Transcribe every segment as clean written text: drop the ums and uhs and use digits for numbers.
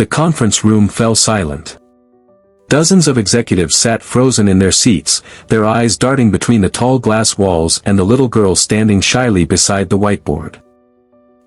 The conference room fell silent. Dozens of executives sat frozen in their seats, their eyes darting between the tall glass walls and the little girl standing shyly beside the whiteboard.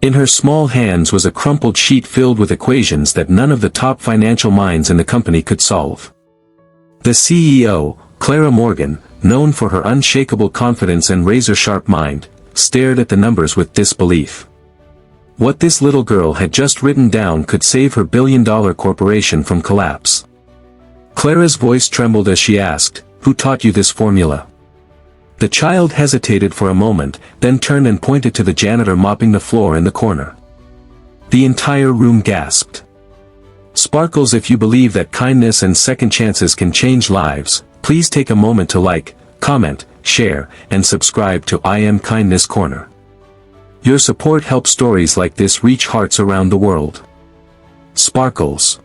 In her small hands was a crumpled sheet filled with equations that none of the top financial minds in the company could solve. The CEO, Clara Morgan, known for her unshakable confidence and razor-sharp mind, stared at the numbers with disbelief. What this little girl had just written down could save her billion-dollar corporation from collapse. Clara's voice trembled as she asked, "Who taught you this formula?" The child hesitated for a moment, then turned and pointed to the janitor mopping the floor in the corner. The entire room gasped. Sparkles, if you believe that kindness and second chances can change lives, please take a moment to like, comment, share, and subscribe to I Am Kindness Corner. Your support helps stories like this reach hearts around the world. Sparkles.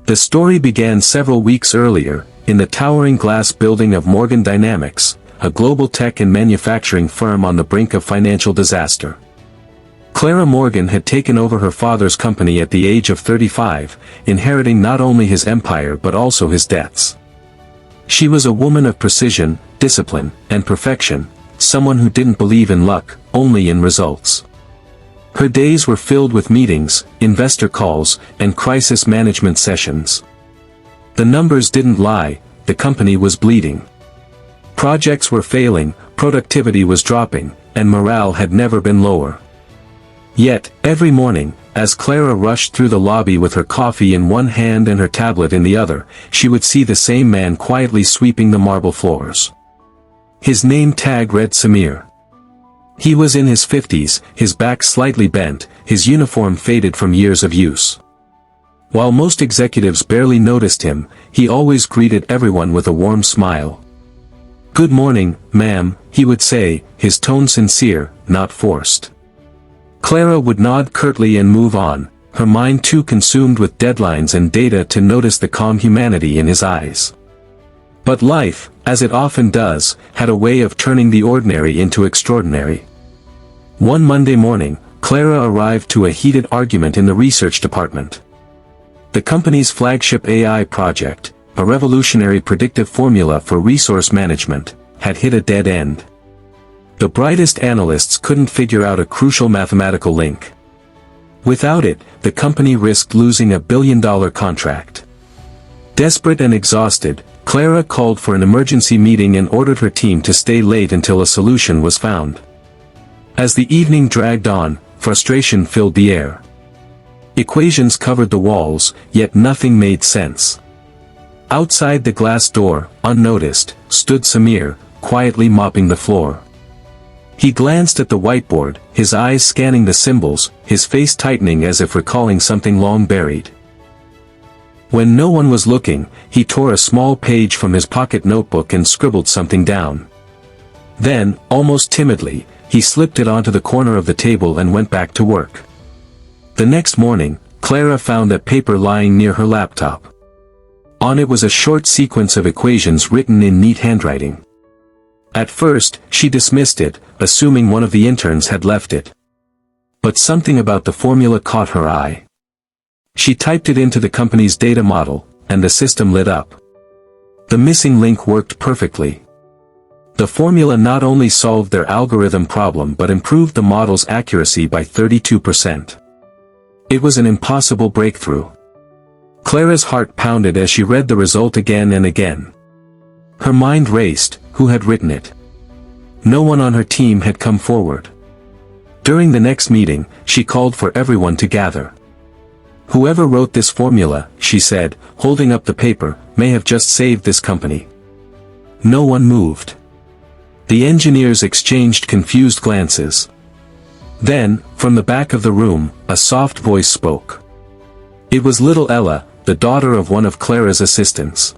The story began several weeks earlier, in the towering glass building of Morgan Dynamics, a global tech and manufacturing firm on the brink of financial disaster. Clara Morgan had taken over her father's company at the age of 35, inheriting not only his empire but also his debts. She was a woman of precision, discipline, and perfection, someone who didn't believe in luck, only in results. Her days were filled with meetings, investor calls, and crisis management sessions. The numbers didn't lie, the company was bleeding. Projects were failing, productivity was dropping, and morale had never been lower. Yet, every morning, as Clara rushed through the lobby with her coffee in one hand and her tablet in the other, she would see the same man quietly sweeping the marble floors. His name tag read Samir. He was in his 50s, his back slightly bent, his uniform faded from years of use. While most executives barely noticed him, he always greeted everyone with a warm smile. "Good morning, ma'am," he would say, his tone sincere, not forced. Clara would nod curtly and move on, her mind too consumed with deadlines and data to notice the calm humanity in his eyes. But life, as it often does, had a way of turning the ordinary into extraordinary. One Monday morning, Clara arrived to a heated argument in the research department. The company's flagship AI project, a revolutionary predictive formula for resource management, had hit a dead end. The brightest analysts couldn't figure out a crucial mathematical link. Without it, the company risked losing $1 billion contract. Desperate and exhausted, Clara called for an emergency meeting and ordered her team to stay late until a solution was found. As the evening dragged on, frustration filled the air. Equations covered the walls, yet nothing made sense. Outside the glass door, unnoticed, stood Samir, quietly mopping the floor. He glanced at the whiteboard, his eyes scanning the symbols, his face tightening as if recalling something long buried. When no one was looking, he tore a small page from his pocket notebook and scribbled something down. Then, almost timidly, he slipped it onto the corner of the table and went back to work. The next morning, Clara found that paper lying near her laptop. On it was a short sequence of equations written in neat handwriting. At first, she dismissed it, assuming one of the interns had left it. But something about the formula caught her eye. She typed it into the company's data model, and the system lit up. The missing link worked perfectly. The formula not only solved their algorithm problem but improved the model's accuracy by 32%. It was an impossible breakthrough. Clara's heart pounded as she read the result again and again. Her mind raced. Who had written it? No one on her team had come forward. During the next meeting, she called for everyone to gather. "Whoever wrote this formula," she said, holding up the paper, "may have just saved this company." No one moved. The engineers exchanged confused glances. Then, from the back of the room, a soft voice spoke. It was little Ella, the daughter of one of Clara's assistants.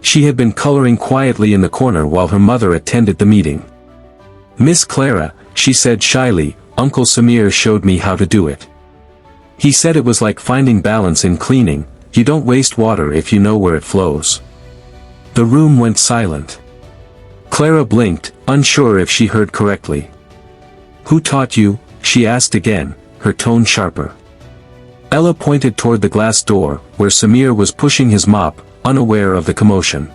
She had been coloring quietly in the corner while her mother attended the meeting. "Miss Clara," she said shyly, "Uncle Samir showed me how to do it. He said it was like finding balance in cleaning, you don't waste water if you know where it flows." The room went silent. Clara blinked, unsure if she heard correctly. "Who taught you?" she asked again, her tone sharper. Ella pointed toward the glass door, where Samir was pushing his mop, unaware of the commotion.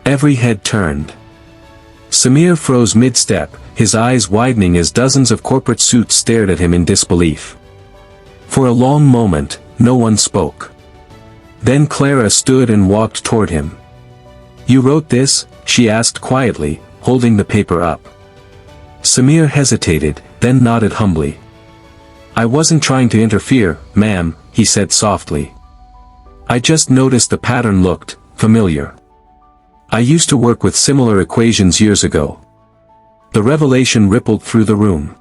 Every head turned. Samir froze mid-step, his eyes widening as dozens of corporate suits stared at him in disbelief. For a long moment, no one spoke. Then Clara stood and walked toward him. "You wrote this?" she asked quietly, holding the paper up. Samir hesitated, then nodded humbly. "I wasn't trying to interfere, ma'am," he said softly. "I just noticed the pattern looked familiar. I used to work with similar equations years ago." The revelation rippled through the room.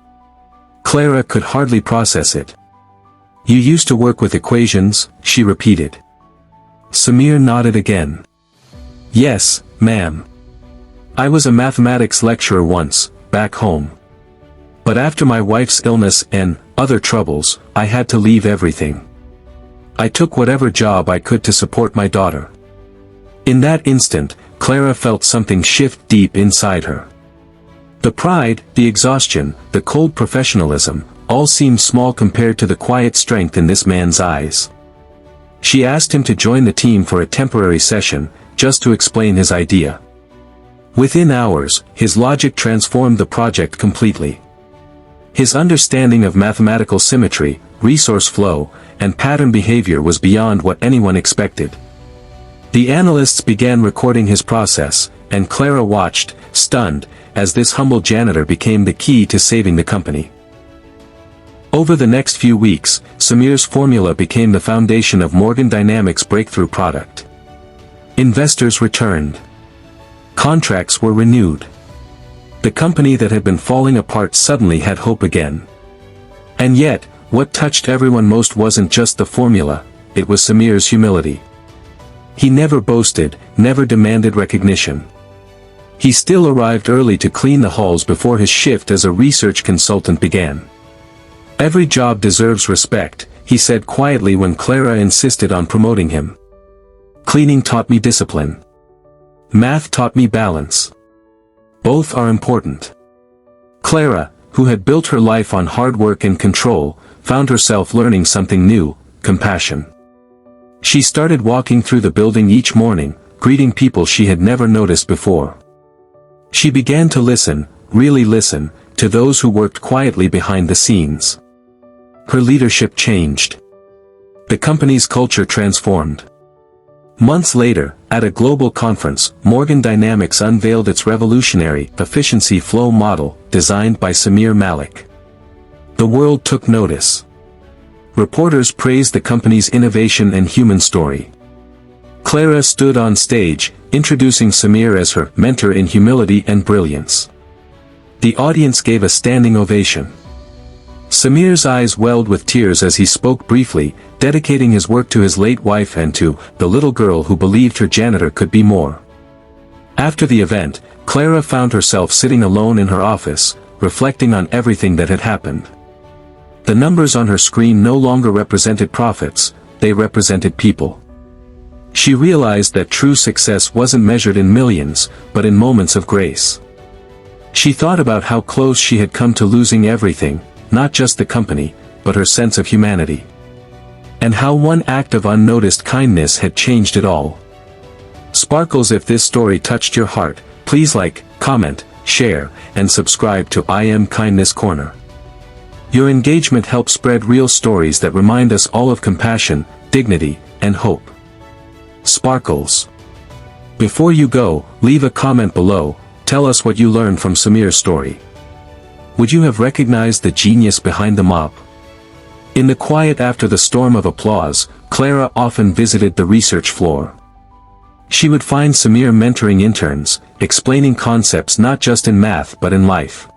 Clara could hardly process it. "You used to work with equations?" she repeated. Samir nodded again. "Yes, ma'am. I was a mathematics lecturer once, back home. But after my wife's illness and other troubles, I had to leave everything. I took whatever job I could to support my daughter." In that instant, Clara felt something shift deep inside her. The pride, the exhaustion, the cold professionalism, all seemed small compared to the quiet strength in this man's eyes. She asked him to join the team for a temporary session, just to explain his idea. Within hours, his logic transformed the project completely. His understanding of mathematical symmetry, resource flow, and pattern behavior was beyond what anyone expected. The analysts began recording his process, and Clara watched, stunned, as this humble janitor became the key to saving the company. Over the next few weeks, Samir's formula became the foundation of Morgan Dynamics' breakthrough product. Investors returned. Contracts were renewed. The company that had been falling apart suddenly had hope again. And yet, what touched everyone most wasn't just the formula, it was Samir's humility. He never boasted, never demanded recognition. He still arrived early to clean the halls before his shift as a research consultant began. "Every job deserves respect," he said quietly when Clara insisted on promoting him. "Cleaning taught me discipline. Math taught me balance. Both are important." Clara, who had built her life on hard work and control, found herself learning something new, compassion. She started walking through the building each morning, greeting people she had never noticed before. She began to listen, really listen, to those who worked quietly behind the scenes. Her leadership changed. The company's culture transformed. Months later, at a global conference, Morgan Dynamics unveiled its revolutionary efficiency flow model, designed by Samir Malik. The world took notice. Reporters praised the company's innovation and human story. Clara stood on stage, introducing Samir as her mentor in humility and brilliance. The audience gave a standing ovation. Samir's eyes welled with tears as he spoke briefly, dedicating his work to his late wife and to the little girl who believed her janitor could be more. After the event, Clara found herself sitting alone in her office, reflecting on everything that had happened. The numbers on her screen no longer represented profits, they represented people. She realized that true success wasn't measured in millions, but in moments of grace. She thought about how close she had come to losing everything, not just the company, but her sense of humanity. And how one act of unnoticed kindness had changed it all. Sparkles, if this story touched your heart, please like, comment, share, and subscribe to I Am Kindness Corner. Your engagement helps spread real stories that remind us all of compassion, dignity, and hope. Sparkles. Before you go, leave a comment below, tell us what you learned from Samir's story. Would you have recognized the genius behind the mop? In the quiet after the storm of applause, Clara often visited the research floor. She would find Samir mentoring interns, explaining concepts not just in math but in life.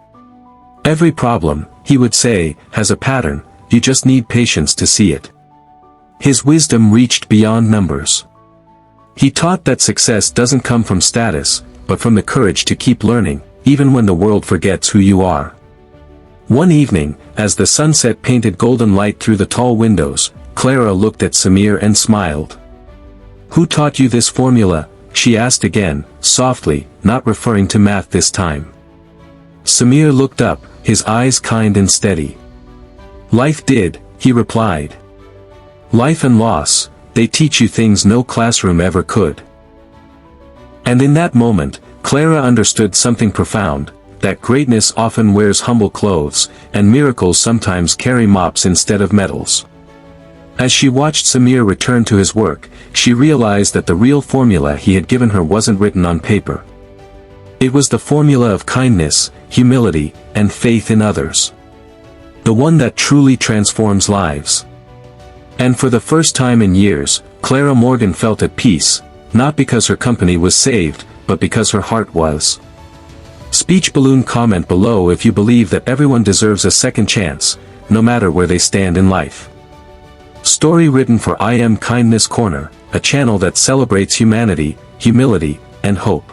"Every problem," he would say, "has a pattern, you just need patience to see it." His wisdom reached beyond numbers. He taught that success doesn't come from status, but from the courage to keep learning, even when the world forgets who you are. One evening, as the sunset painted golden light through the tall windows, Clara looked at Samir and smiled. "Who taught you this formula?" she asked again, softly, not referring to math this time. Samir looked up, his eyes kind and steady. "Life did," he replied. Life and loss, they teach you things no classroom ever could. And in that moment, Clara understood something profound, that greatness often wears humble clothes, and miracles sometimes carry mops instead of medals. As she watched Samir return to his work, she realized that the real formula he had given her wasn't written on paper. It was the formula of kindness, humility, and faith in others. The one that truly transforms lives. And for the first time in years, Clara Morgan felt at peace, not because her company was saved, but because her heart was. Speech balloon. Comment below if you believe that everyone deserves a second chance, no matter where they stand in life. Story written for I Am Kindness Corner, a channel that celebrates humanity, humility, and hope.